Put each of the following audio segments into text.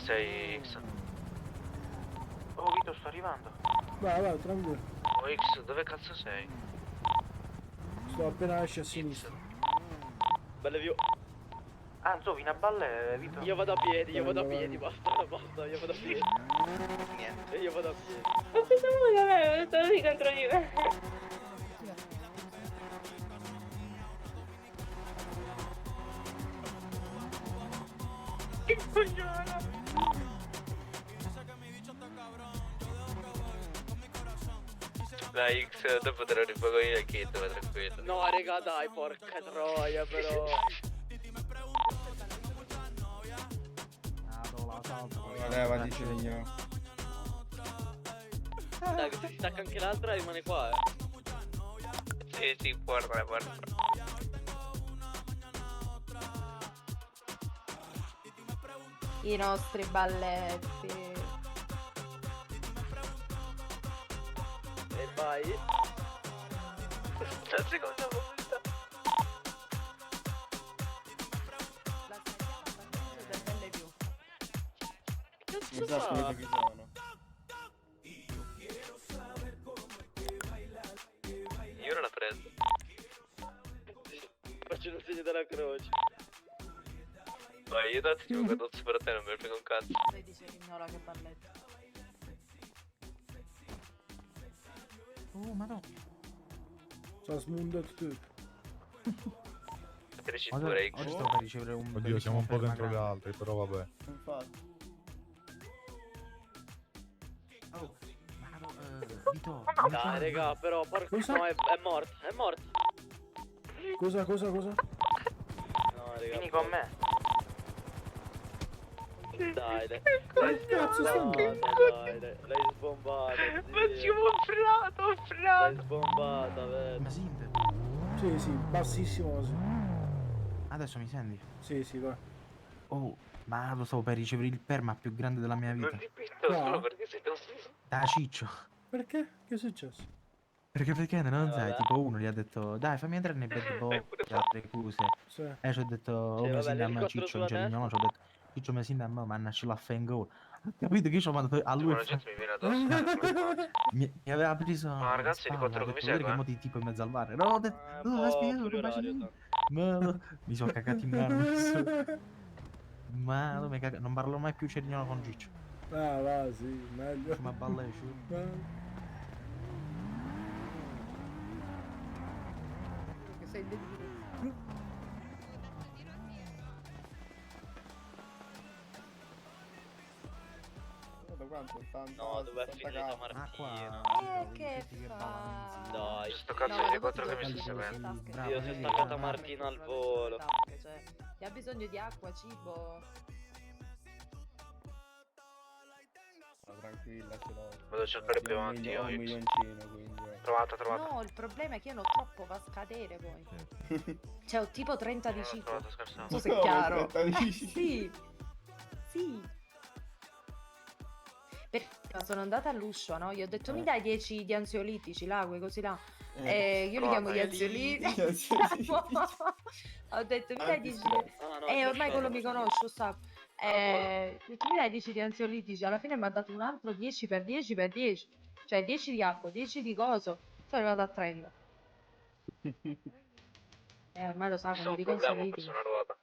sei X? Oh Vito, sto arrivando. Vai, tranquillo. Oh X, dove cazzo sei? Sto appena esce a sinistra. Belle view. Anzo, vieni a balle, Vito. Io vado a piedi, Vai. basta, io vado a piedi. Niente. Io vado a piedi. Ma cosa vuoi da me? Sono di contro di me. Che coglione. Dai X, dopo te lo ripago io il kit, ma tranquillo. No, raga, dai, porca troia, però. Leva, dice legno. Dai, se si stacca anche l'altra rimane qua, Sì, guarda. I nostri balletti. E vai. La seconda volta. La sentiamo del belle più. Che Non cazzo so fa? chi sono. Io non l'ho preso. Faccio il segno della croce. Vai, io dati tipo cadozzo per te, non me ne frega un cazzo. Lei dice che ignora che balletti. Oh, madonna. Sta smundato tutto. Te le Oggi cinture X. sto per ricevere un Oddio, siamo un po' bellissimo dentro gli ferma altri, però vabbè. Infatti. grande. Oh, Vito. Dai, raga, però, porca. Cosa? No, è morto, è morto. Cosa? No, raga. Vieni con me. Dai, dai. Che cazzo sta Dai, l'hai sbombata. Sì. ho L'hai sbombata, vero. Ma sente? Sì, bassissimo così. Adesso mi senti? Sì, vai. Oh, ma lo stavo per ricevere il perma più grande della mia Non vita. ti pento solo perché sei tossico. Da ciccio. Perché? Che è successo? Perché non sai, vabbè. tipo uno gli ha detto dai fammi entrare nei bad boy e altre cose. Sì. E ci ho detto oh Sì, mi vabbè, sinda a me l'elicottero ciccio sulla non c'è testa. no, ci ho detto ciccio mi sinda a me ma nasce la fangolo. Ho capito che io ci ho mandato a lui La gente mi viene addosso. mi aveva preso Ma ragazzi, la di spalla, quattro ha come detto, segue, guarda che mo ti tipo in mezzo al mare. No, ho detto, no, l'ha spiegato, fuori che orario, faccio? Ma mi sono cagato in mano. Ma dove caga... non parlo mai più Cerniolo con Ciccio. Ah, va, sì, meglio. Ma balle giù. Che sei debile. Guarda quanto, 80. No, dov'è 80K. finita Ah qua. Martina? Che Vito, fa? Dai. Sto cazzo No, di dopo quattro ti che mi do sta le seguendo. tasche. Bravo, Io si è vedi, staccata bravo. Martina al volo. Cioè, chi ha bisogno di acqua, cibo. No, tranquilla, ce l'ho. Vado a cercare più Ho un avanti milio- io, ho un X. milioncino, quindi. Trovata. No, il problema è che io ne ho troppo va a scadere poi. Cioè, ho tipo 30 di Non l'ho cibo. trovato, Non scherzando. so se è No, chiaro. aspetta, dici. Sì. Sì. Perché sono andata all'uscio, no? Gli ho detto mi dai 10 di ansiolitici, là, quei così là. Io li chiamo gli ansiolitici. Ho detto mi dai 10. Ah, no, Ormai quello mi conosce, sa. Ho detto mi dai 10 di ansiolitici. Alla fine mi ha dato un altro 10 per 10 per 10. Cioè 10 di acqua, 10 di coso. Sono arrivata a 30. Ormai lo sa, C'è come un dico problema, ho ansiolitici. perso una ruota.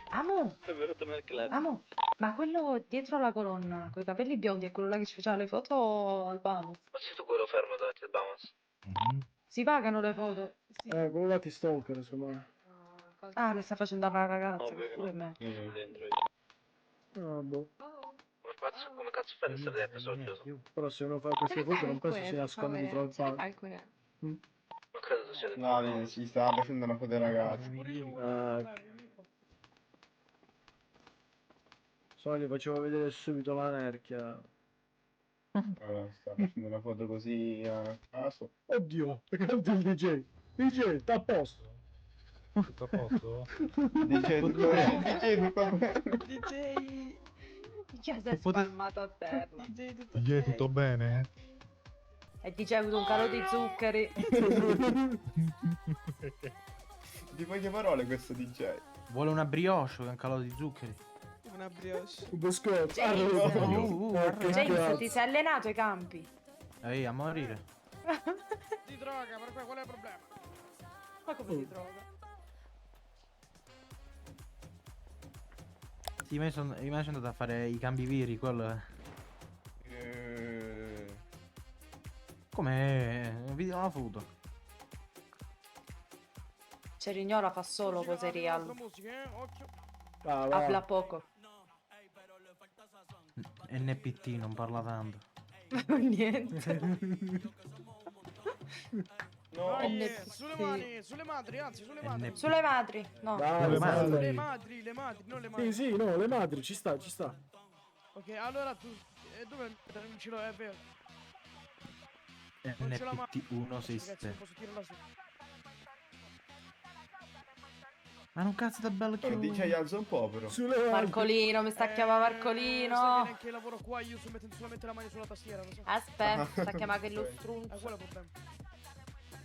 Amo, È venuto nel club. amo. Ma quello dietro la colonna, con i capelli biondi, è quello là che ci faceva le foto al Bamus. Ma sei tu quello fermo davanti al Bamas? Si pagano le foto? Sì. Quello là ti stalker, insomma. Ah, le sta facendo alla ragazza, Ovvio che pure no. me. Dentro io. Ah, boh. Come cazzo fai ad essere dentro solo chiuso? Però se uno fa queste foto non penso si nasconde dietro al palco. Non credo tu sia dentro. No, si stava facendo una foto ai ragazzi. So, gli facevo vedere subito la nerchia. Allora, sta facendo una foto così a caso. Oddio, perché non il DJ? DJ, sta a posto. Tutto a posto? Dice tutto bene. Dice tutto bene. DJ! Chi si è spalmato a terra? DJ tutto Gli è tutto bene? E DJ ha avuto un calo di zuccheri. Di poche parole questo DJ. Vuole una brioche con calo di zuccheri. Una brioche. Un biscotto. James. Che James, cazzo. ti sei allenato ai campi? Ehi, a morire. Di droga, per qual è il problema? Ma come ti trovi? Sì, io sono andato a fare i cambi veri, quello. Come? Video una foto. Cerignola fa solo cose Altra real. musica, occhio. Va, Habla va. poco. NPT non parla tanto. Niente. No, Sulle madri, anzi, sulle madri. NPT. Sulle madri. No. Dai, Le madri. Le madri, non le madri. Sì, sì, no, le madri, ci sta, ci sta. Ok, allora tu... dove non ce l'ho, è vero. Non ce la NPT Ragazzi, non 167. posso tirarla su. Ma non cazzo da bello però più. DJ alza un po' però. Sulle madri. Marcolino, mi sta chiamando Sai che Marcolino. neanche lavoro qua, io sto mettendo solamente la mano sulla tastiera, lo so. Aspetta, sta chiamando che lo Ok. strunzo. Quello è il problema.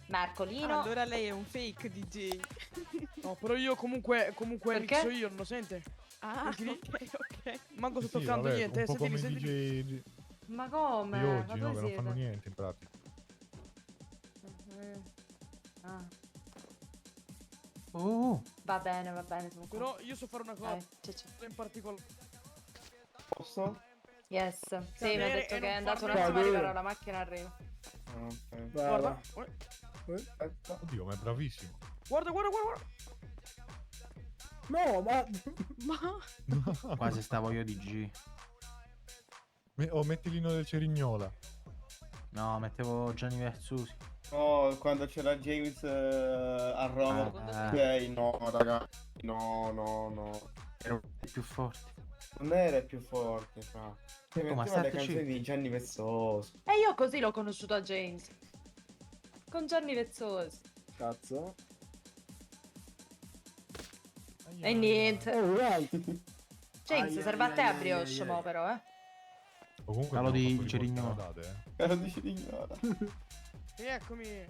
Marcolino. Allora lei è un fake DJ. No, però io comunque Perché? mixo io, non lo sente? Ah, Senti lì? ok. Manco sto Sì, toccando vabbè, niente, un po' sentimi, come i sentimi. DJ di Ma come? di Ma oggi, no? dove Che non fanno siete? niente in pratica. Ah, va bene. sono qua. Però io so fare una cosa Dai, ciao. in particolare. Posso? Yes. Sì, mi ha Cadere detto e che è non andato un farmi attimo a cadere. arrivare la macchina arriva. Ah, ok. Va, Guarda, va. Aspetta. Oddio, ma è bravissimo. guarda. No, ma... Ma Quasi stavo io di G. Metti l'inno del Cerignola. No, mettevo Gianni Versusi. No, quando c'era James a Roma. Ok, no, ragazzi. No. Ero più forte. Non era il più forte, fra. Cioè, ma metteva le state canzoni zitti. di Gianni Vessoso. E io così l'ho conosciuto a James. Con Gianni Vezzosi. Cazzo. E niente. Oh, vai. James, serve a te a brioche, mo però, eh. O comunque Calo abbiamo di fatto Cerignola. portate, Caro di Cerignola. Eccomi.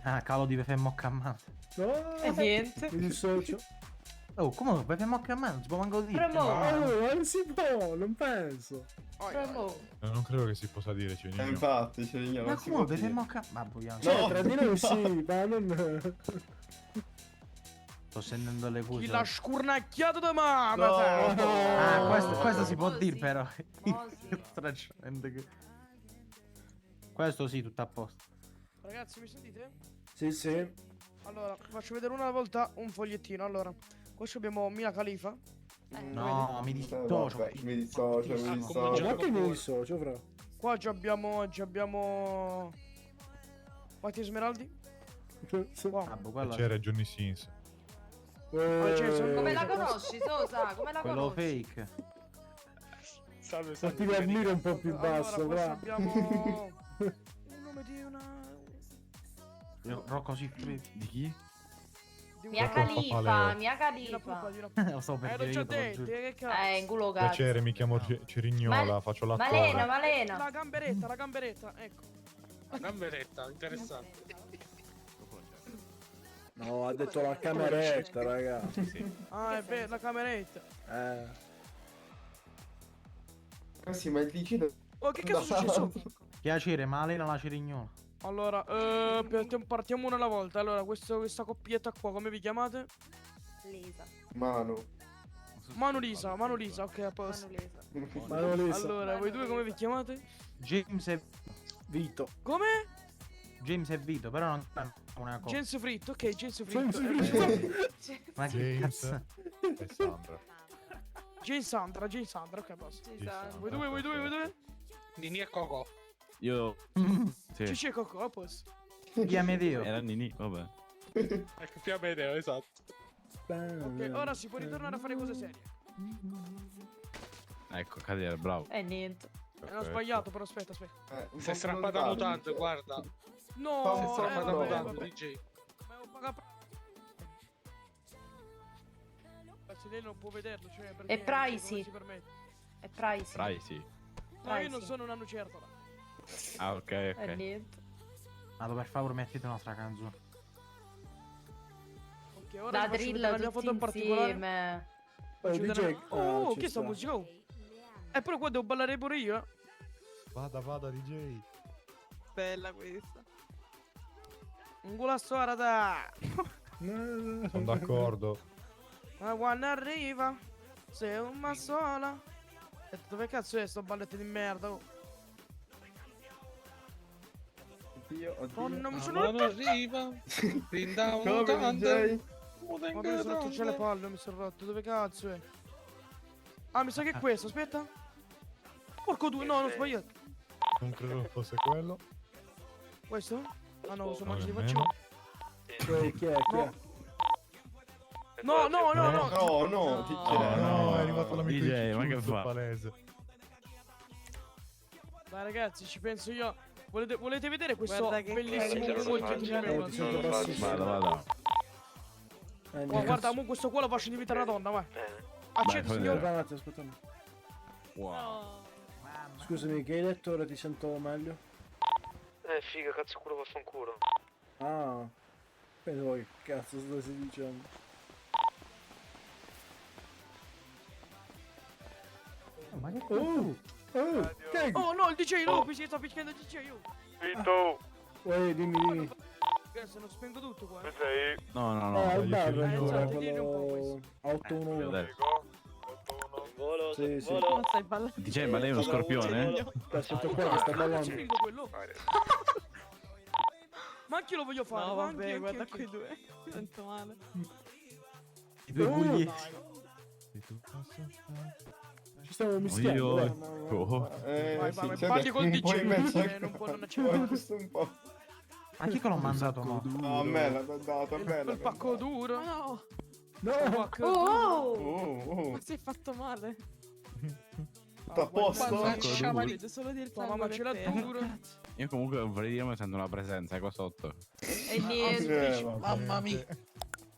Ah, calo di Pepe Mocca a mano. No, E niente. mi dissocio. Oh, come Pepe Mocca a mano? Non si può manco dire. Premo. Oh, non si può, non penso. Premo. Non credo che si possa dire Cerignola. Infatti, Cerignola. Ma non si come può Pepe dire. Mocca? Ma vogliamo. Cioè, No. tra di noi sì, ma non... Sto sentendo le Chi cose. l'ha scurnacchiato da mamma? No. Ah, questo Oh, si può sì. dire però. Oh, sì. Sto ragionando che- Questo sì, tutto a posto. Ragazzi, mi sentite? Sì. Allora, faccio vedere una volta un fogliettino. Allora, qua abbiamo Mia Khalifa. No, mi dissocio. Vabbè, mi dissocio, mi Ma dissocio. che mi dissocio, fra? Qua già abbiamo Mattia Smeraldi. Qua. Ah, boh, quello, C'era Johnny Sins. Come la conosci, Sosa? Come la quello conosci? fake. Salve, Fatti dormire un po' più basso, Allora, qua fra. abbiamo il nome di una... Rocco Siffredi. Di chi? Di Mia una... Khalifa, Mia Di una pupa, Khalifa. di una... Lo so perché l'ho già io te lo detto, giuro. che cazzo. In culo cazzo. Piacere, mi chiamo Cerignola, Ma- faccio l'attore. Malena. La gamberetta, ecco. La gamberetta, interessante. No, ha detto la cameretta, raga. Ah, è vero, la cameretta. Ah sì, ma il DJ... Oh, che cazzo è successo? Piacere, Malena la Cerignola. Allora, partiamo una alla volta. Allora, questa coppietta qua, come vi chiamate? Lisa. Manu. Manu Lisa, ok, a posto. Manolisa. Allora, voi due come vi chiamate? James e Vito. Come? James e Vito, però non è una cosa. Gens Fritto, ok, Gens Fritto. Ma che James cazzo? e Sandra. Jane Sandra, ok, a posto. Sandra, Voi due? Nini e Coco. Io... Sì. Cici e Cocco, a posto. Chi Amedeo? Era Nini, vabbè. Ecco, più a me, esatto. Ok, ora si può ritornare a fare cose serie. Ecco, Cadere, bravo. E niente. Ho sbagliato, però aspetta. Un Si è po' strappata lontano. mutante, guarda. No, Si è strappata vabbè, mutante, DJ. Ma ho pagato... Ragazzi, lei non può vederlo, cioè perché... È privacy. non si permette. È privacy. Rai, sì. No, io non Privacy. sono una lucertola. Ah, ok, E ok. niente. Allora, per favore, mettete un'altra canzone. Ok, ora La vi faccio drill vedere la mia tutti foto in particolare. insieme. DJ, Oh, ci che sta sta. musica? Oh. Però qua devo ballare pure io, eh. Vada, DJ. Bella questa. Un golasso arata. Sono d'accordo. Ma quando arriva, sei una sola. E dove cazzo è sto balletto di merda? Oh. Oddio, Oh, oddio. non mi La sono mano arriva, brinda un Come mutante. DJ? Ma mi sono rotto già le palle, mi sono rotto. Dove cazzo è? Ah, mi sa che è questo, aspetta. Porco due, no, non ho sbagliato. Non credo fosse quello. Questo? Ah no, sono No, mangi di nemmeno. faccio. Chi è? No, no, no, no. No, no, DJ. Oh no, è arrivato l'amico DJ, di ma che Cicciuzzo, fa? palese. Dai ragazzi, ci penso io. Volete vedere questo Guarda che bellissimo carino. uomo di Già me? lo Ti sento bassissimo. Vada. Oh, guarda, mo questo qua lo faccio diventare una donna, vai. Accetta, fai signor. Aspetta un attimo, aspetta un attimo. Wow. Scusami, che hai detto? Ora ti sento meglio. Figa, cazzo culo posso un culo. Ah, pensavo che cazzo stessi dicendo. Ma che Che? Oh no, il DJ, no, qui si sta picchiando il DJ. Oh. Vito, Dimmi. Ragazzi, non spengo tutto qua. dove sei? No, no, Ah, no. al bar, signore. allora, Dire un po' quello... 811. Adesso. Volo, Sì, sì. volo. Non stai ballando. DJ, ma lei è uno scorpione? Aspetta qua che sta Ci ballando. figo quello. Ma anche io lo voglio fare. No, ma vabbè, anche, guarda anche. quei due. Mi sento male. I due pugliesi. Ci stiamo mischiando. Oddio. dai. Oh. Vai, Sì, vai, c'è parli da- col un DJ, po' in mezzo, non ecco. può non Poi accettare. questo un po'. Ma chi che l'ho mandato mo? No, a me l'ha dato, a me l'ha Il pacco dato. duro. Ma no, No! Pacco Oh! duro. ma sei fatto male. Tutto a posto? Vedo solo di Tua mamma ce l'ha duro. Io comunque vorrei dire, ma sento una presenza qua sotto. E niente. Mamma mia.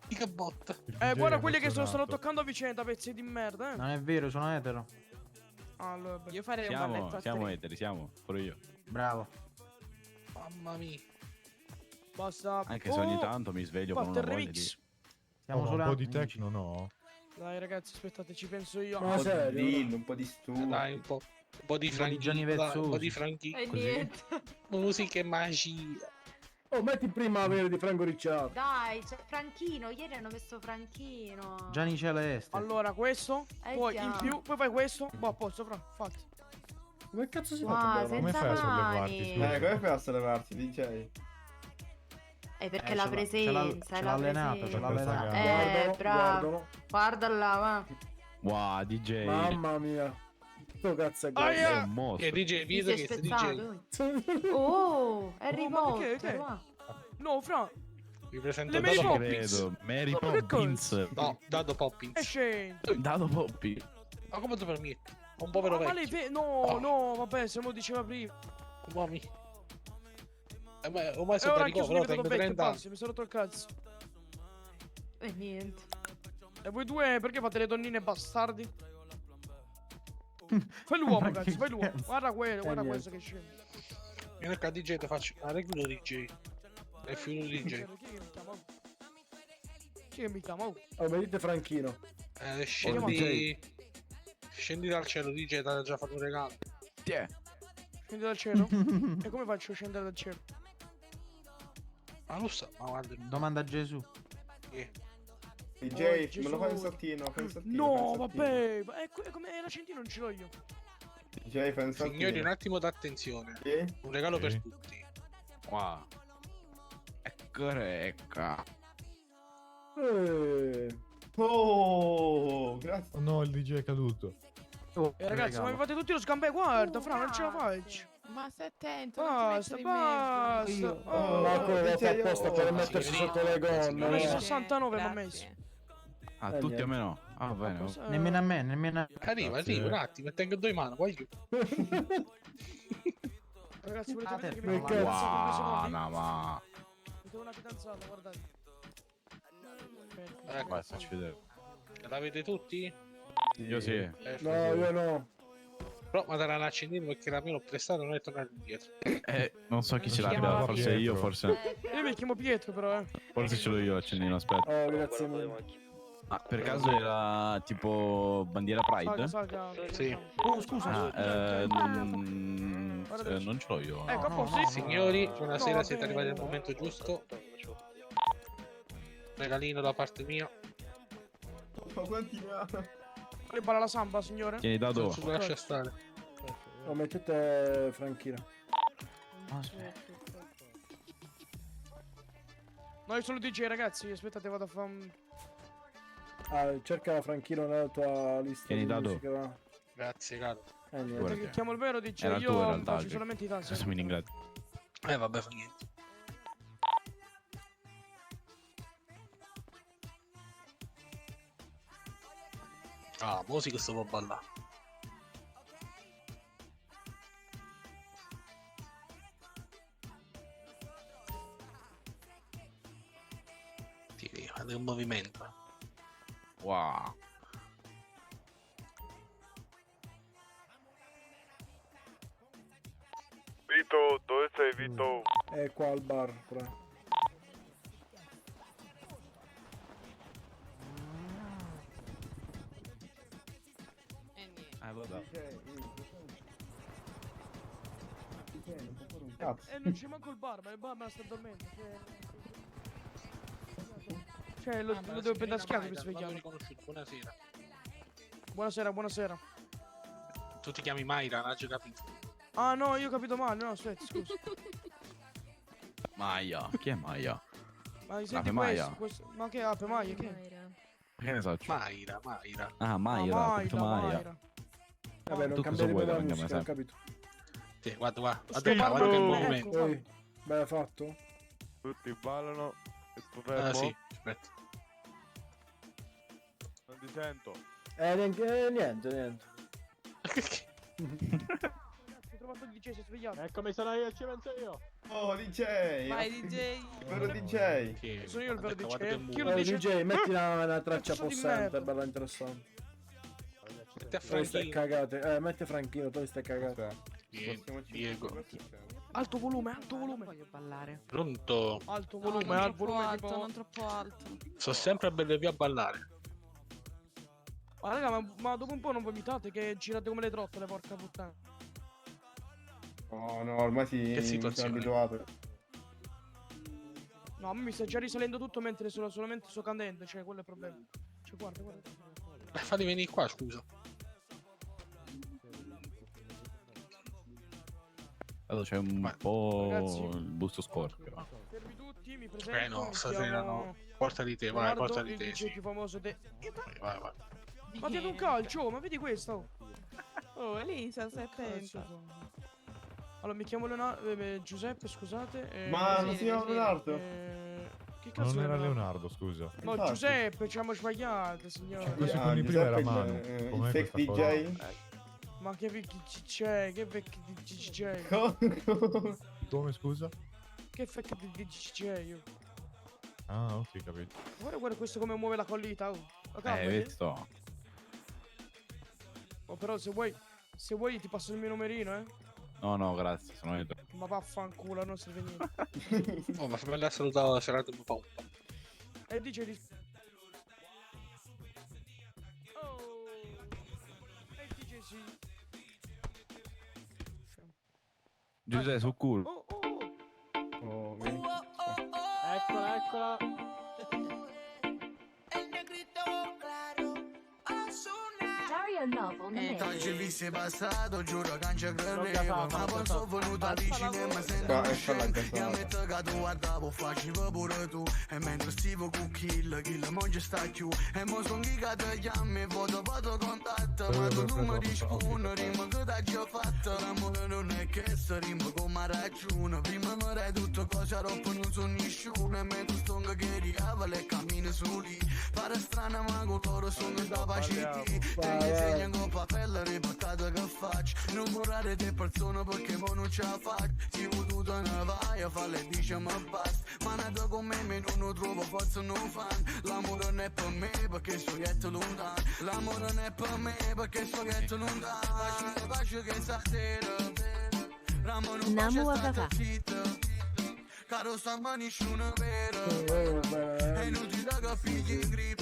Che botta. Guarda quelli che stanno toccando a vicenda, pezzi di merda, Non è vero, sono etero. Allora, beh. Io farei un balletto a Siamo tre. eteri, siamo. Pure io. Bravo. Mamma mia. Basta. Anche se ogni tanto mi sveglio con Parte una il voglia di... remix. Siamo Un solo po' di amici. techno, no? Dai ragazzi, aspettate, ci penso io. Ma Un po' di serio? drill, un po' di studio. Dai, un po' di Gianni franchino, dai, un po' Vezzosi. di franchino. E niente. Musica e magia. Oh, metti prima avere di Franco Ricciardo. Dai, c'è Franchino. Ieri hanno messo Franchino. Gianni Celeste. Allora, questo. Poi già. in più, poi fai questo. Boh, a posto, fra, fatti. Come cazzo si Wow, fa? Come senza fai a sollevarti, mani. scusa? Come fai a sollevarti, DJ? Perché Ce la l'ha- presenza, ce è l'ha la allenato, ce l'ha presenza. allenato. Bravo. Guarda là, va. Wow, DJ. Mamma mia. Sto cazzo è Ah, questo? È un mostro. DJ, Ti vedo sei che sei spezzato. DJ. Oh, è Oh, ma rivolto. perché? Che? va. No, fra, Vi presento Le Dado Mary Poppins. Credo. Mary Ma che Poppins. No, Dado Poppins. è scendo. Dado Poppi. Ma come ti permetti? Un povero Ma lei vecchio. no, no, vabbè, se lo diceva prima. Mamma mia. Ma ormai E sono ora da anch'io sono ricovero, diventato tengo vecchio, 30 anni. basta, mi sono rotto il cazzo. E niente. E voi due, perché fate le donnine bastardi? Fai l'uomo, Ma cazzo, che fai l'uomo. cazzo? Guarda quello, guarda niente. questo che scende. Vieni qua DJ, ti faccio una recluta DJ. È finito DJ. Chi che mi chiama? Chi che mi chiama? Oh. Oh, vedete Franchino. Scendi. Scendi dal cielo, DJ, ti ha già fatto un regalo. Tiè. Scendi dal cielo? E come faccio a scendere dal cielo? Ma lo sa, ma guarda. Domanda a Gesù. che- DJ, Gesù. me lo fai un saltino, fai un saltino. No, fai un saltino. vabbè, ma come l'accentino non ce l'ho io. DJ, fai un saltino. Signori, un attimo d'attenzione. Sì? Un regalo per Sì. tutti. Wow. Ecco. Oh, grazie. Oh no, il DJ è caduto. Oh, Ragazzi, ma mi fate tutti lo scambio, guarda, fra, non ce la faccio. Ma stai attento, non ti Basta, mettere in mezzo. basta. Oh, Ma Oh, come l'ho DJ, apposta oh, per sì, mettersi sì. sotto le gonne? Ho messo no? 69 mi ha Grazie. messo. Ah, tutti a me no. Ah, bene. oh. Nemmeno a me, nemmeno a Arriva, Grazie. arriva un attimo, e tengo due in mano, guai giù. Ragazzi, volete vedere che Che mi ho cazzo? fidanzato in 2 secondi? Buona, ma... Avete una fidanzata, guardate. Ecco, Vai, facci vedere. l'avete tutti? Io sì. Perfetto. No, io no. Però mi darà un accendino perché la mia l'ho prestata e non è tornato indietro. Non so chi ce Non si l'abbia, chiamava forse Pietro. io, forse... Io mi chiamo Pietro, però, Forse ce l'ho io l'accendino, aspetta. Oh, grazie mille. Ah, per caso era tipo bandiera Pride? Sì. Oh, scusa. Non ce l'ho io. Ecco, a posto. Signori, buonasera, No, siete vabbè. arrivati al momento giusto. Regalino da parte mia. Ma quanti ne ha? Le balla la samba, signore? Tieni dato. Non ci lascia stare. No, mettete Franchina. No, io sono DJ, ragazzi. Aspettate, vado a fare un... Ah, cerca Franchino nella tua lista Tieni di dato. musica, va. Grazie, caro. Niente. Guarda. Che chiamo il vero DJ, Era il tuo in io realtà, faccio oggi. solamente i tassi. Scusami in inglese. Vabbè, fa niente. Ah, musica sto può ballare. Tiri, fate un movimento. Wow. Vito, dove sei Vito? È qua al bar, però. Vabbè. E non c'è manco il bar, ma il bar me la sta dormendo. Cioè, lo devo pedaschiare per svegliarlo. Buonasera. Buonasera, buonasera. Tu ti chiami Mayra, non hai già capito. Ah, no, io ho capito male. No, aspetta, scusa. Maia. Chi è Maia? Ma senti Ape Maia? questo... Ma che Ape Maia? Che? Che ne so? Mayra. Ah, Maia, Ah, ho capito Maia. Maira. Vabbè, non Tu cosa cambiare vuoi la da mangiare, musica, ho sempre? capito. Sì, guarda. Sto Guarda che parlando- movimento. ecco, Poi, beh, fatto? Tutti ballano e tu Ah, fermo? sì, aspetta. Non ti sento. Niente. Ho trovato il DJ, si è svegliato. Eccomi, sono io, ci penso io. Oh, DJ! Vai DJ. Vero DJ! Sì, Sono io il vero guarda DJ. che Chi lo muoio. dice? DJ, metti una traccia Cazzo di possente, merda. bella interessante. Metti a Dove stai Franchino. cagate? Metti Franchino, dove stai cagate? Diego. Alto volume, alto volume. Voglio ballare. Pronto? Alto No, volume, non alto troppo volume. alto, Tipo... non troppo alto. Sto sempre a Bellevue a ballare. Ma raga, ma dopo un po' non vomitate che girate come le trottole, porca puttana. No, ormai Che sono situazione? abituato. No, a me mi sta già risalendo tutto mentre sono solamente sto candente, cioè quello è il problema. Cioè guarda. Fatti venire qua, scusa. Allora c'è un Vai. po' Ragazzi. il busto sporco. Fermi tutti, mi presento. No, mi stasera chiamo no. Porta di te, vai, Leonardo, porta di il te, DJ sì. più famoso Vai. Ma ti un calcio, ma vedi questo? Oh, Elisa, stai attenta. Allora, mi chiamo Giuseppe, scusate. Ma sì, non si chiama sì. Leonardo? Che cazzo Non era è Leonardo, scusa. No, Infatti. Giuseppe, ci siamo sbagliati, signore. Due secondi prima era Manu. Il Com'è fake questa cosa? DJ? Ma che vecchi DJ, che vecchi DJ. Come, scusa? Che fake DJ io. Ah, ok, capito. Guarda questo come muove la collita. Oh. La calma, Vedi sto. Oh, però se vuoi ti passo il mio numerino, eh. No, grazie, sono io. Ma vaffanculo, non serve niente. Oh, ma fammi andare a salutare la serata un po'. E dice di... Oh. E dice sì. Giuseppe, sul culo. Oh. Oh, vieni. Eccola. Oggi sei passato, giuro che non ci credevo. Ma poi sono venuto al cinema senza No, ecco la Io casata. metto che tu guardavo, facevo pure tu. E mentre stivo con Kill mo ci sta più. E mo son chi che ti chiami, foto contatto. Ma tu mi dici una rima che t'ha già fatto. L'amore non è che sta rima come ragione. Prima mi dai tutto cosa roba non so nessuno. E mentre sto che riava e cammino su lì. Pare strana ma con loro sono capaciti. E gli insegno con papelle riportate che faccio. Non morare te persone perché mo non ce la faccio. Si voluto ne vai a fare le dice ma basta. Ma nato con me non trovo forza non fan. L'amore non è per me perché so che è lontano. L'amore non è per me perché so che è lontano. Pace che stasera l'amore non Namu sta Agava. zitta. Caro sta ma nessuno vero. È inutile che pigli in grip.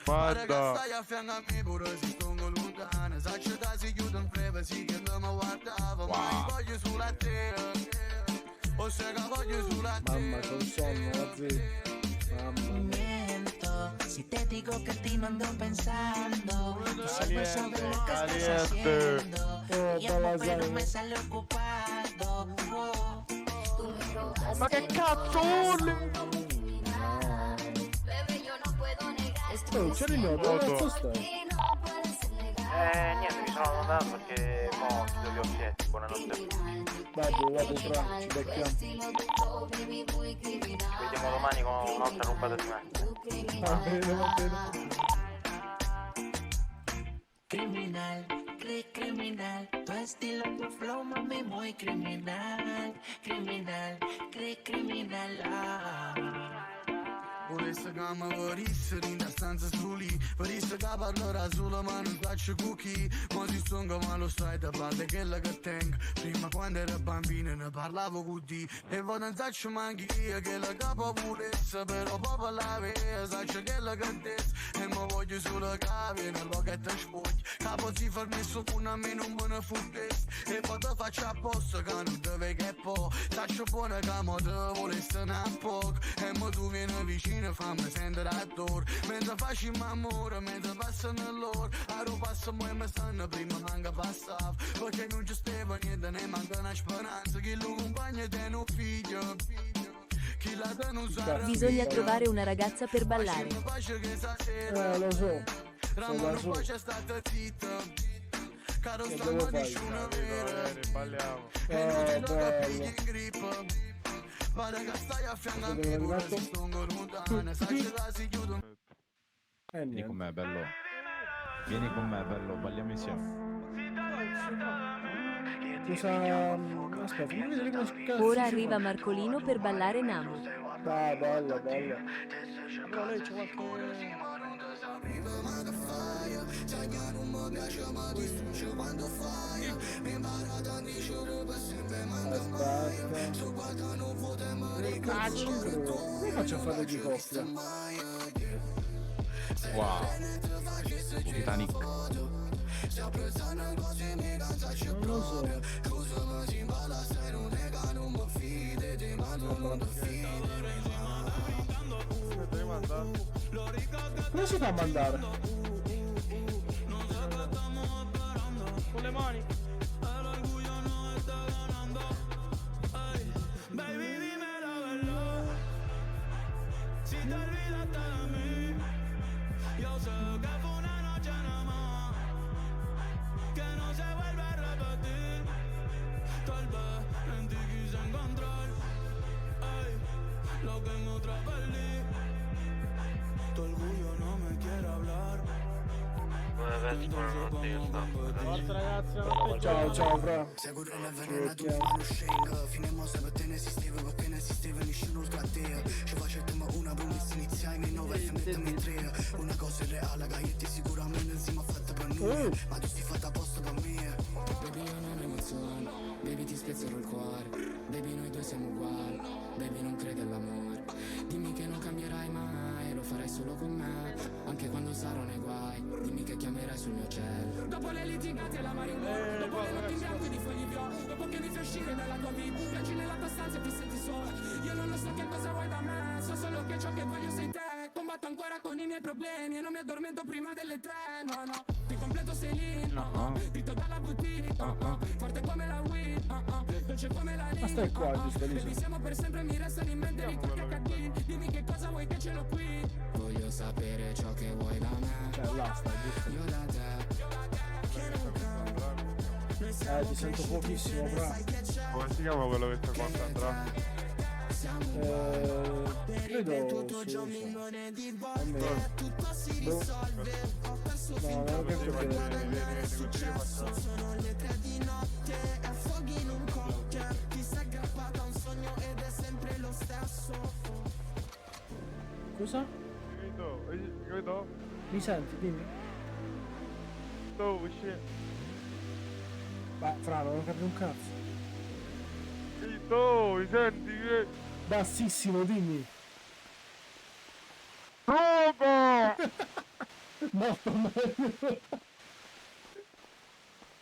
Ma raga, stai a fianco a me pure se sto lontano. Saccio che si chiude in privacy che non mi guardava. Ma io voglio sulla terra. O se che voglio sulla terra. Mamma, c'ho un sonno, la zia. Mamma. Si te digo que a ti no ando pensando, tú siempre sabes lo que estás Caliente. haciendo. Llamo pero me sale ocupado. Ma che cazzo urli? Oh, c'è il mio, dove cazzo stai? Niente, mi sono allontanato perché mo chiudo gli occhietti, buonanotte. Vado, fra, ci becchiamo. Ci vediamo domani con un'altra rubata di me. Va bene, va bene. Criminal, criminal, tu estilo, tu flow, mami, muy criminal. Criminal, criminal, Volesse che mi vorissero in stanza soli. Vorisse che parlerà solo ma non faccio cookie. Ma si stonga ma lo sai da parte quella che tengo. Prima quando ero bambino ne parlavo con te. E poi non saccio manchi io che la capo volesse. Però proprio la vera saccio che la che desse. E mi voglio solo capi nel lochetto spogli. Capo si fa messo con a me non me ne fottesse. E poi te faccio apposta che non te vedi che po'. Saccio buona che mo te volesse un poco. E mo tu vieni vicino fammi sentire adoro. Mentre facciamo amore, mentre passano l'ora. A passo mo e mi stanno prima manca passava. Perché non ci stava niente, ne manca una speranza. Chi lo compagna te un figlio. Chi la te non sa. Bisogna trovare una ragazza per ballare. Lo so. Ramo non faccia stata zitta. Caro stanno nessuno vero. Balliamo. E non c'è da capire in grippo. Pare che stai a fianco a me pure se sto lontano. Sai che si chiudono. Vieni con me, bello. Vieni con me, bello, balliamo insieme. Cosa... Aspetta, fammi vedere come cazzo Ora si arriva fa. Marcolino per ballare Namo. Dai, bella, bella. Però lei c'è qualche... Come faccio a fare di coppia? Wow. Titanic. Non lo so. Come si fa a mandare? Con le mani. Buonanotte, io sto. Forza ragazzi, Ciao, ciao, fra. Seguro l'avvelenata tu ma non scenga. Fine mo se per te ne esisteva, perché ne esisteva nessuno oltre a te. Ci facciamo una promessa iniziale, mi 9 e mettermi 3. Una cosa è reale, che io ti sicuramente non siamo fatta per noi. Ma tu stai fatta apposta per me. Baby io non emoziono, baby ti spezzerò il cuore. Baby noi due siamo uguali, baby non credi all'amore. Dimmi che non cambierai mai, lo farai solo con me. Anche quando sarò nei guai, dimmi che chiamerai sul mio cielo. Dopo le litigate e la marinara, dopo le notti in bianco di fogli viola, dopo che mi fai uscire dalla tua vita, viaggi nella tua stanza e ti senti sola. Io non lo so che cosa vuoi da me, so solo che ciò che voglio sei te. Combatto ancora con i miei problemi e non mi addormento prima delle 3, no no. Ti completo sei lì, Vito dalla boutique, forte come la weed, dolce come la linea. Ma stai qua, giusto, Baby Lisa? siamo per sempre, mi restano in mente ricordi HD. Dimmi che cosa vuoi che ce l'ho qui. Voglio sapere ciò che vuoi da me. Cioè, là sta, giusto? Io da te. Ti sento pochissimo, fra. Come si chiama quello che sta quando andrà? Credo sì, almeno. Boh. No, non ho capito bene. Sono le 3 di notte e affoghi in un cocktail. Ti sei aggrappata a un sogno ed è sempre lo stesso. Cosa? Capito? Mi senti, dimmi. Dove uscire? Ma fra, non ho capito un cazzo. Tu mi senti che... Bassissimo, dimmi. Robo! Molto meglio.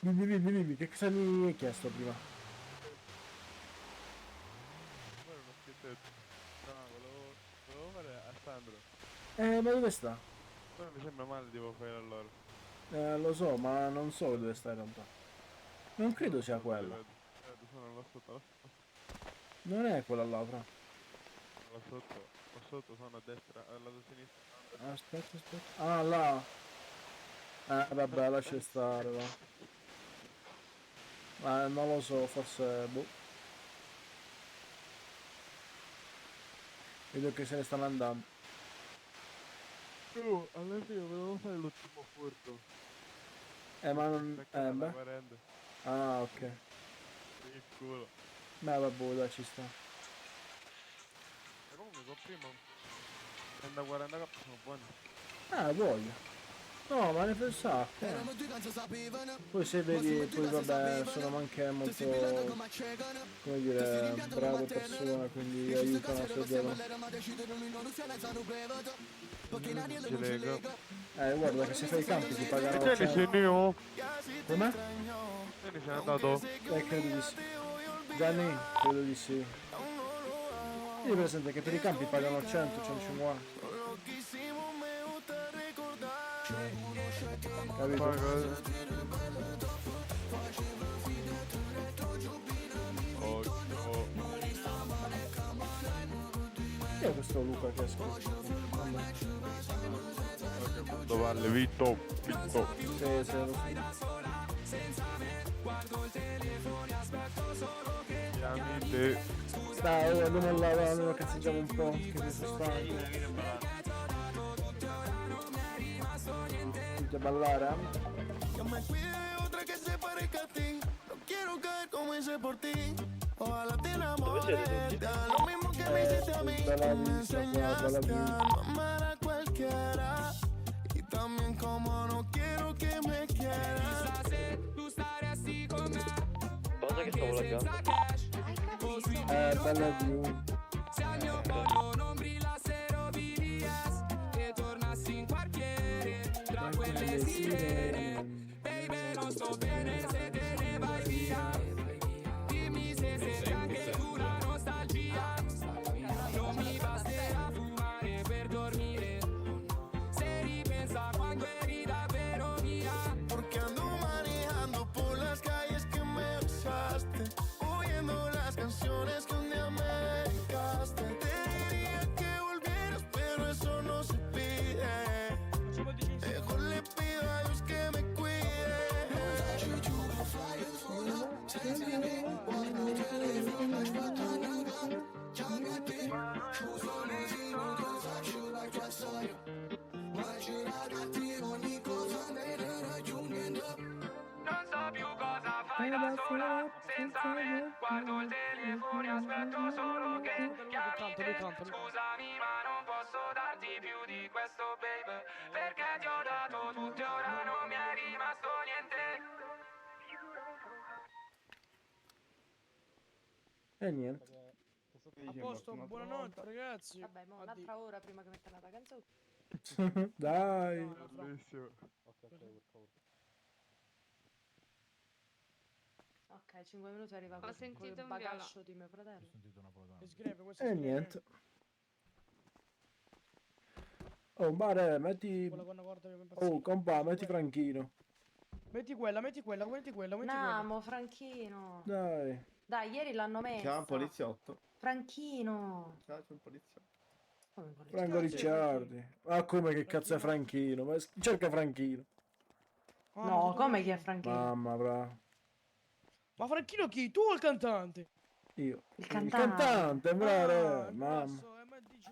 Dimmi, che cosa mi hai chiesto prima? No, volevo fare a Sandro. Ma dove sta? Poi mi sembra male devo fare a loro. Lo so, ma non so dove sta in realtà. Non credo sia quella. Sono là sotto, Non è quella là, però. là sotto, sono a destra, al lato sinistro. Aspetta. Ah, là. Vabbè, lascia stare, va. Non lo so, forse... boh. Vedo che se ne stanno andando. Alla fine volevo fare l'ultimo furto. Ma non... beh. Ah, ok. Il culo. Beh, vabbè, dai, ci sta. E comunque con prima 30-40k sono buoni. Voglio. No, ma ne pensavo. Poi se vedi, poi vabbè, sono anche molto, come dire, brave persone, quindi aiutano a studiare. Ci lega. Guarda che se fai i campi ti pagano. E te ne sei io? Come? Te ne sei andato? Credo di sì. Gianni, credo di sì. Io presente che per i campi pagano 100, 150. Capito? Chi è questo Luca che ha scritto? Dove vale Vitto? Sì, lo so. Chiamite. Dai, andiamo là, almeno cazzeggiamo un po', che mi sono stanco. Tutti a ballare, Que me cuide otra que se parezca a ti. No quiero caer como hice por ti. Ojalá te enamores. Te haga lo mismo que me hiciste a mí. Tú me enseñaste a no amar a cualquiera. Y también como no quiero que me quieras. Cosa che stavo laggando? bella view. Se al mio posto non brillassero vivias e tornassi in quartiere tra quelle sirene. Baby, non sto bene se te ne vai via. Dimmi se sei anche tu la nostalgia. Non mi basterà fumare per dormire. Se ripensa quando eri davvero mia. Porque ando manejando por las calles que me besaste, oyendo las canciones que un día me dedicaste. Te diría que volvieras, pero eso no se pide. Mejor le pido a Dios que me cuide. Non so più cosa fai da sola senza me. Guardo il telefono e aspetto solo che chiami. Scusami ma non posso darti più di questo, baby, perché ti ho dato tutto e ora non mi è rimasto niente. E niente. A posto, buonanotte ragazzi. Vabbè, mo un'altra ora prima che mettano la canzone. Dai. Bellissimo. Ok, 5 minuti arriva Ho con sentito il un bagascio di mio fratello. E niente. Oh, Mare, metti... Oh, compa, metti Franchino. Metti quella, metti quella. Namo, Franchino. Dai. Dai, ieri l'hanno messa. Chiama un poliziotto. Franchino. C'è un poliziotto. Come un poliziotto? Franco Ricciardi. Ma come che cazzo è Franchino? Ma cerca Franchino. No, come chi è Franchino? Mamma, bravo. Ma Franchino chi? Tu o il cantante? Io. Il cantante. cantante, bravo. Mamma.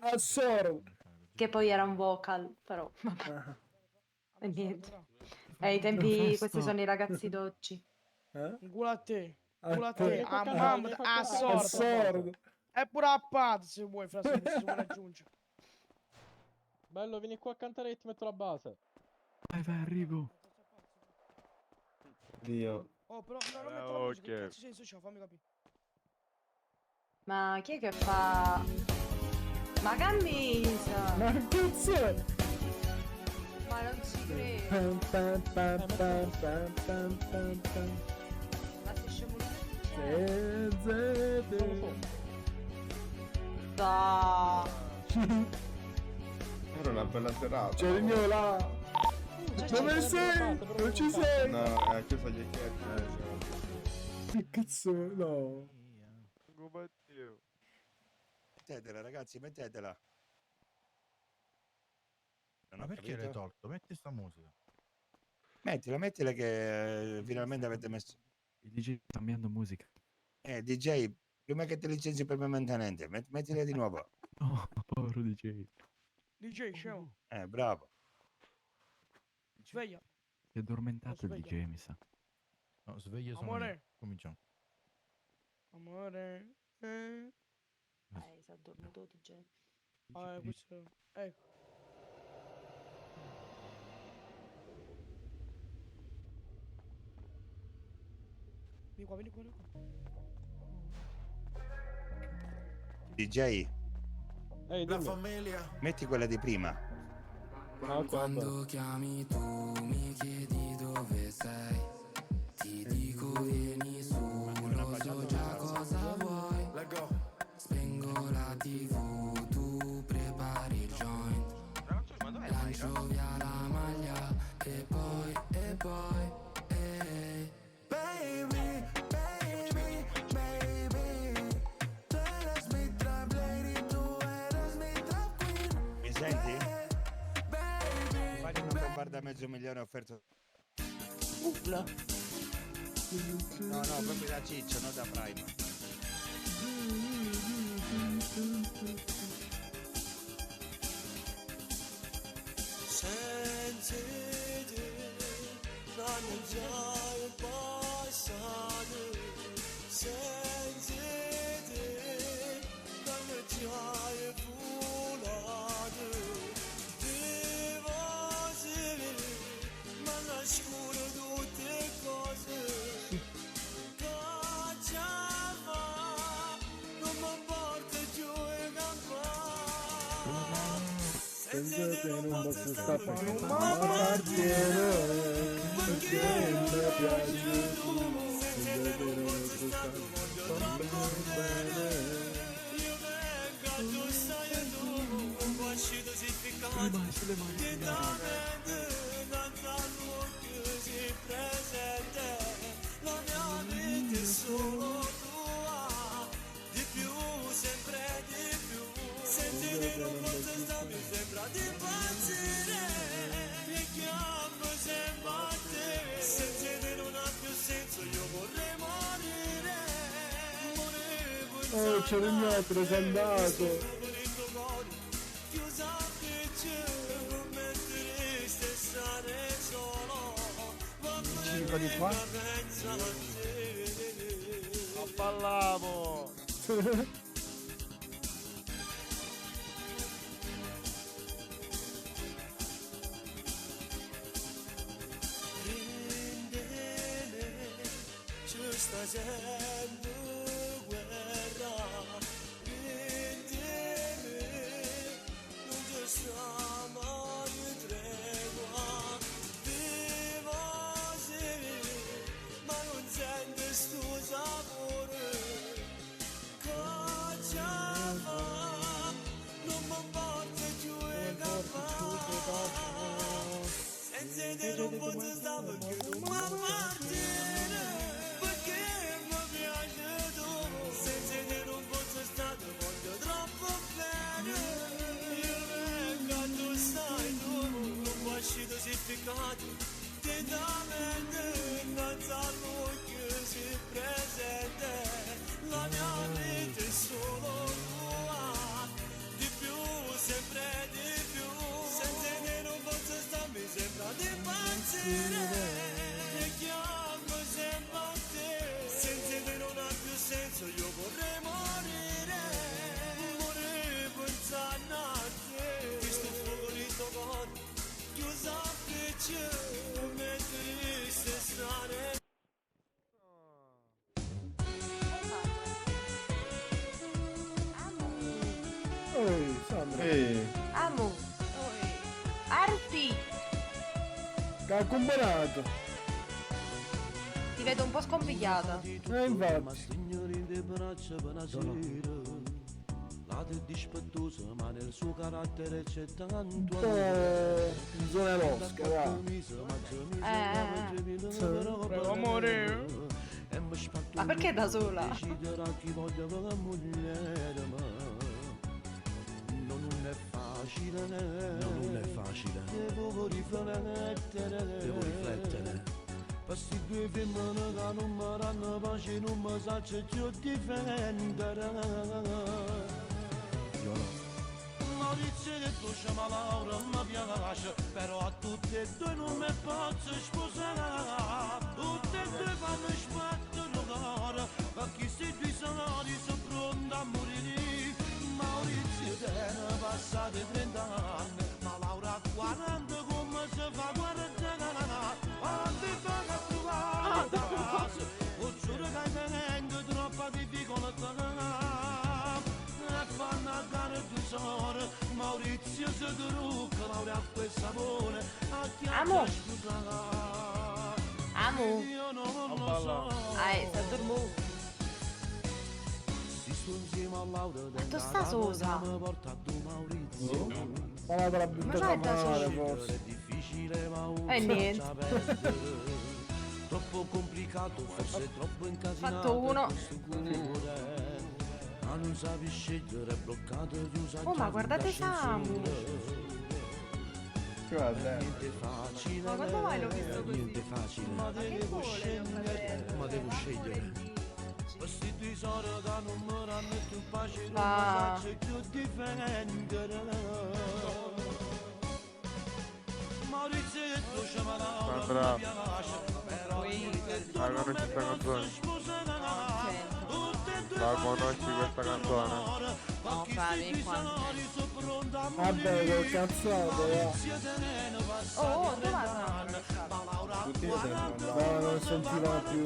Assorbo. Che poi era un vocal, però. Vabbè. E niente. I tempi, questi sono i ragazzi d'oggi. Eh? Culo a te. A Culo a te. te. A mamma. A sordo. Assorbo. E pure a pad se vuoi, fra se si vuole aggiungere. Bello, vieni qua a cantare e ti metto la base. Vai, arrivo. Dio. Oh, però no, non metto la musica, che cazzo senso c'ha, fammi capire. Ma chi è che fa... Ma cammisa! Ma cazzo! Ma non ci Pam, pam, pam, pam, pam, pam, pam, pam. Ma sei scemo lui? Zezete. Da. Era una bella serata. Cerignola! Dove sei? Non ci sei? No, questo gli è chiesto. Che cazzo? No. Mettetela, ragazzi, mettetela. Non Ma ho perché capito. l'hai tolto? Metti sta musica. Mettila che finalmente avete messo. Il DJ sta cambiando musica. DJ, prima che ti licenzi permanentemente, mettila di nuovo. Oh, povero DJ. DJ, scemo. Bravo. Sveglia. Si è addormentato il Sveglia. DJ, mi sa. No, sveglia sono Amore. io. Cominciamo. Amore. Si è addormentato DJ. Questo. Ecco. Vieni qua, vieni qua, vieni qua. DJ, La famiglia. metti quella di prima. Quando chiami tu mi chiedi dove sei. Ti dico vieni su, lo so già cosa vuoi. Spengo la TV, tu prepari il joint. Lancio via la maglia e poi baby, baby, baby. Tu eres mi trap lady, tu eres mi trap queen. Mi senti? Fagli un bombarda mezzo milione offerto. No, proprio da Ciccio, non da Prime. Sentite, danno già il passato. Sentite, danno già il volato. Devo dire, ma nascono tutte cose. Cacciava, non mi importa più e campare. Sentite, non posso stare non mi appartiene. Perché mi piace tu. Sentite, non posso stare bene. Io vengo, tu stai e tu, un bacio dosificato. Lentamente, danza che si presente. La mia vita è solo tua, di più, sempre di più. Sentire non posso stare, mi sembra di impazzire. Mi chiamo sempre a te. Sentire non ha più senso, io vorrei morire. Oh, c'è il mio sei andato. Chiusa che c'è, non metteresti stare solo. Cinque di qua. Ballavo! Ci sta facendo guerra, prendeme, non ci sta mai tregua. Vivo sì, ma non sente sto sapore. Cacciava, non mi importa più e campare. Senza te non posso stare perché non mi appartiene. Perché mi piace tu. Senza te non posso stare, ti voglio troppo bene. Io vengo, tu stai tu. Un bacio dosificato. Lentamente, danza che si presente. La mia vita è solo tua. Di più, sempre di più. Senza te non posso stare, mi sembra di impazzire. Mi chiamo sempre a te. Senza te non ha più senso, io vorrei morire. Morire pensando a te. Questo fuoco di sto cuore, chiusa che c'è, mi triste stare. Ehi, Sandra. Amu. Arti. Che ha comprato. Ti vedo un po' scompigliata. Infatti. Un po' in zona losca, va. Prego, amore. Ma perché da sola? Non è facile. Devo riflettere. Questi due femmine che non mi danno pace, non mi saccio più difendere. Maurizio che tu chiama Laura mi piace, però a tutte e due non mi posso sposare. Tutte e due fanno sbattere l'ora, perché questi due sonori sono pronti a morire. Maurizio tiene passati 30 anni, ma Laura ha 40, come si fa 40 anni? Quanti fa che trovare da casa? O giuro che hai tenendo troppa difficoltà. E fanno a gara due sore, Maurizio si trucca, Laura a quel sapore, a chi ha Amo. già scusato. Amo. Io non lo so. Sta dormendo. Ma tu sta sosa? Ma la buttata a mare forse. Niente. Troppo complicato, forse troppo incasinato. Fatto uno. Ma non sapi scegliere, bloccato e chiusa. Oh, ma guardate Samu. Niente facile. Ma quando mai l'ho visto così? Niente facile. Ma che vuole? Ma devo scegliere. Questi due sori che non mi danno più pace, non mi Ah. saccio più difendere. Maurizio e tu ci ma Sandra, mi piace, però tutte e due la non conosci mi questa posso canzone? sposare. Tutte e due La fanno conosci questa canzone? No, bravi qua. Vabbè, che cazzato, va. Oh, dove va? Tutti io telefono. No, non sentivano più.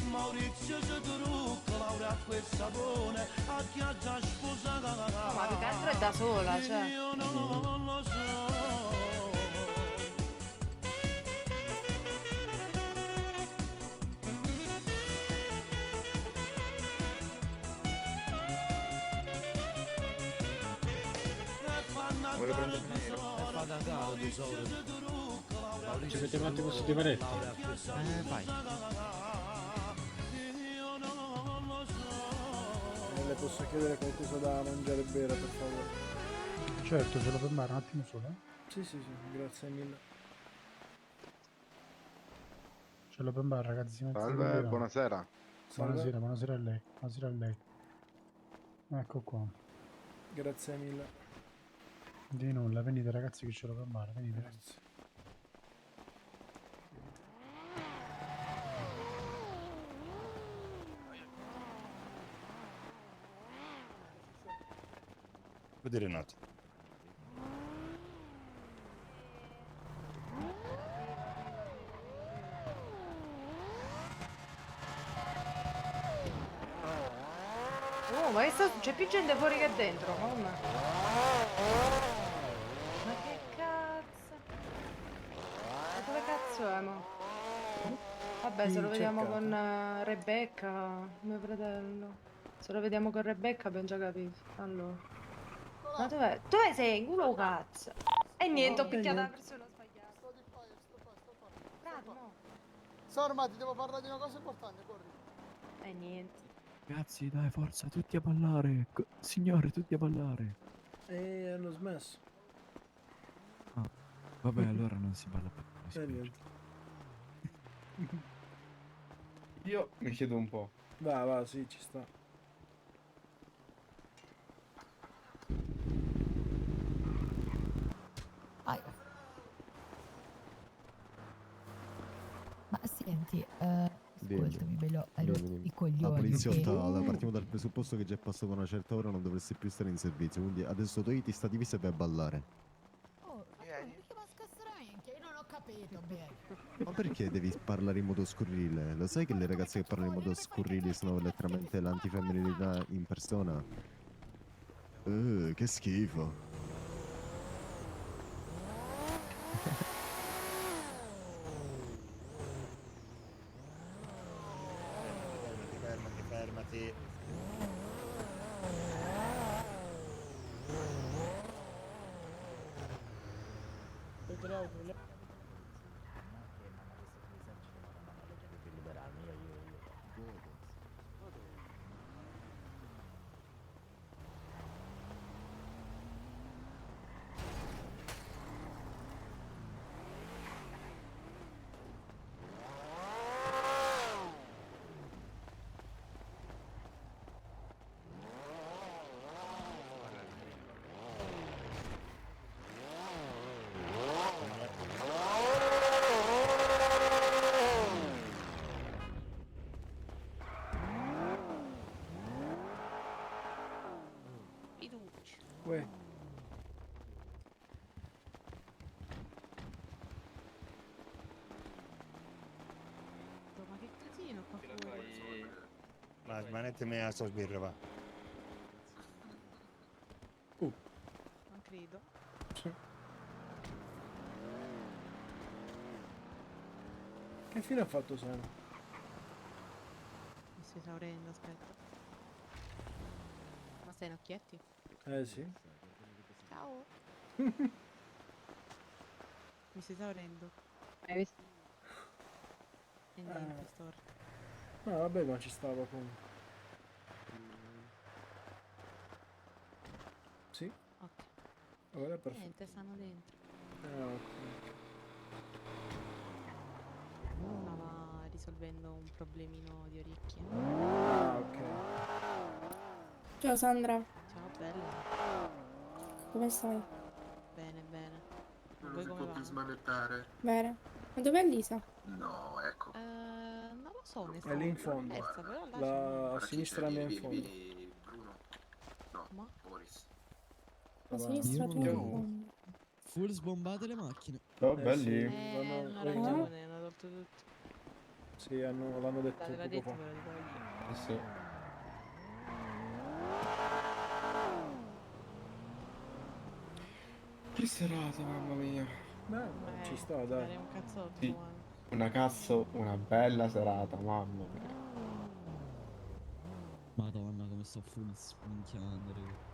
Maurizio si trucca, Laura a quel sapone, a chi ha già sposato. Ma più che altro è da sola, cioè. Io non lo so. Vuole prendere nero? Ci metti un attimo su di Vai. Le posso chiedere qualcosa da mangiare e bere, per favore? Certo, ce lo fermare un attimo solo. Sì, sì, sì, grazie mille. Ce lo fermare, ragazzi. Salve, buonasera. Buonasera, buonasera a lei. Buonasera a lei. Ecco qua. Grazie mille. Di nulla, venite ragazzi che ce lo fermare, venite. Grazie. Vedi Renato. Oh, ma c'è più gente fuori che dentro, mamma. Ma che cazzo? Ma dove cazzo è, mo? Vabbè, se lo vediamo con Rebecca, mio fratello. Se lo vediamo con Rebecca abbiamo già capito. Allora. Ma dov'è? Dove sei? Culo cazzo! E niente, ho picchiato la persona sbagliata. Sto di qua. Bravo, mo. Sorma, ti devo parlare di una cosa importante, corri. E niente. Ragazzi, dai, forza, tutti a ballare. Signore, tutti a ballare. E hanno smesso. Ah, vabbè, allora non si balla più. mi spiace. Niente. Io mi chiedo un po'. Va, sì, ci sta. Ma senti, ascoltami, bello, hai rotto i La coglioni. poliziotta, partiamo dal presupposto che già è passata una certa ora, non dovresti più stare in servizio, quindi adesso togliti sta divisa e vai a ballare. Oh, perché ma scassare anche? Io non ho capito. Ma perché devi parlare in modo scurrile? Lo sai che le ragazze che parlano in modo scurrile sono letteralmente l'antifemminilità in persona? Che schifo. Fermati. Uè. Ma che casino qua fuori. Ma smanettemi a sto sbirro, va. Non credo. Che fine ha fatto Sam? Mi sto esaurendo, aspetta. Ma stai in occhietti? Sì. Ciao. Mi sto esaurendo. Hai visto? E niente, storto. No, vabbè, ma ci stava comunque. Sì? Ok. Ora è perfetto. Niente, stanno dentro. Ok. Stava risolvendo un problemino di orecchie. Ah, ok. Ciao Sandra, Ciao bella. come stai? Bene, bene. Non Voi si come può va? più smanettare. Bene. Ma dov'è Lisa? No, ecco. Non lo so, È onestamente. lì in fondo. Persa, però là A sinistra mia in fondo. Bruno. No, Ma? Boris. A sinistra tu in fondo. Full sbombate le macchine. Oh, belli. hanno ragione, hanno tolto tutto. Sì, l'hanno detto L'aveva poco detto, fa. me lo dico io. Sì. Che serata, mamma mia. Beh, ci sta, dai. Fare un cazzotto, Sì. guarda. Una bella serata, mamma mia. Madonna come sto full spinchiando, raga.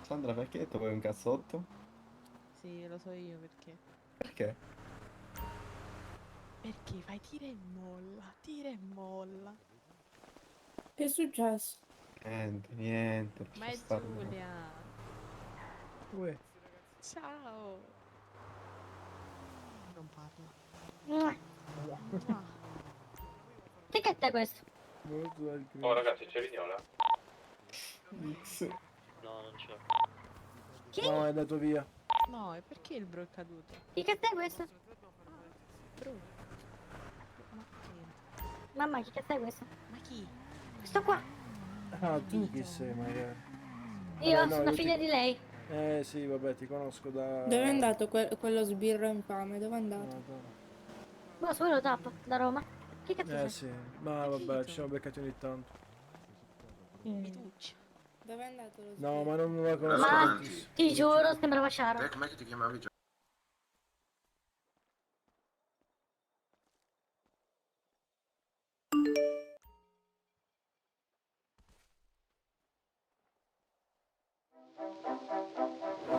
Sandra, perché tu vuoi un cazzotto? Sì, lo so io perché. Perché? Perché fai tira e molla, tira e molla. Che è successo? Niente. Ma lascia è stare. Giulia. Uè. Ciao. Non parla. Che cazzo è questo? Oh ragazzi, c'è Vignola? X. No, non c'è. No, è andato via. No, e perché il bro è caduto? Che cazzo è questo? Bro. Ma niente. Mamma, che cazzo è questo? Ma chi? Sto qua. Ah, tu chi sei, magari? Io Vabbè, no, sono io figlia di lei. Sì, vabbè, ti conosco da... Dove è andato quello sbirro infame? Dove è andato? Ma solo tappo, da Roma. Che cazzo sei? Sì, ma vabbè, ci siamo beccati ogni tanto. Mitucci. Dove è andato lo sbirro? No, ma non la conosco. Ma tantissimo. ti giuro, sembrava Shara. Com'è che ti chiamavi?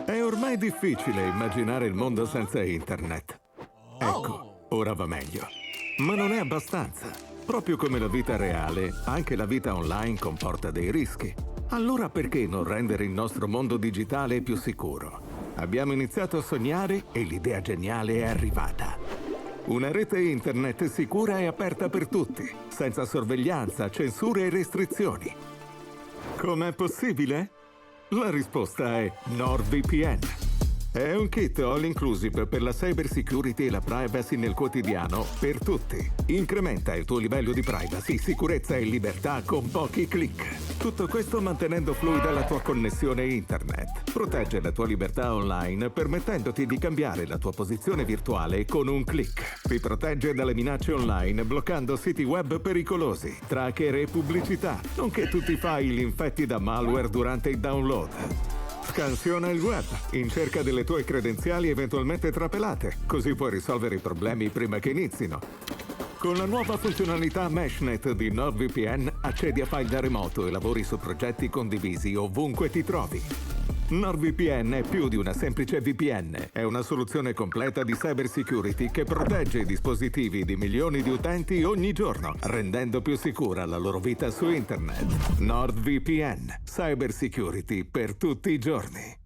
È ormai difficile immaginare il mondo senza internet. Ecco, ora va meglio. Ma non è abbastanza. Proprio come la vita reale, anche la vita online comporta dei rischi. Allora perché non rendere il nostro mondo digitale più sicuro? Abbiamo iniziato a sognare e l'idea geniale è arrivata. Una rete internet sicura e aperta per tutti, senza sorveglianza, censure e restrizioni. Com'è possibile? La risposta è NordVPN. È un kit all inclusive per la cyber security e la privacy nel quotidiano per tutti. Incrementa il tuo livello di privacy, sicurezza e libertà con pochi click. Tutto questo mantenendo fluida la tua connessione internet. Protegge la tua libertà online permettendoti di cambiare la tua posizione virtuale con un click. Ti protegge dalle minacce online bloccando siti web pericolosi, tracker e pubblicità, nonché tutti i file infetti da malware durante il download. Scansiona il web in cerca delle tue credenziali eventualmente trapelate, così puoi risolvere i problemi prima che inizino. Con la nuova funzionalità MeshNet di NordVPN accedi a file da remoto e lavori su progetti condivisi ovunque ti trovi. NordVPN è più di una semplice VPN, è una soluzione completa di cybersecurity che protegge i dispositivi di milioni di utenti ogni giorno, rendendo più sicura la loro vita su internet. NordVPN, cybersecurity per tutti i giorni.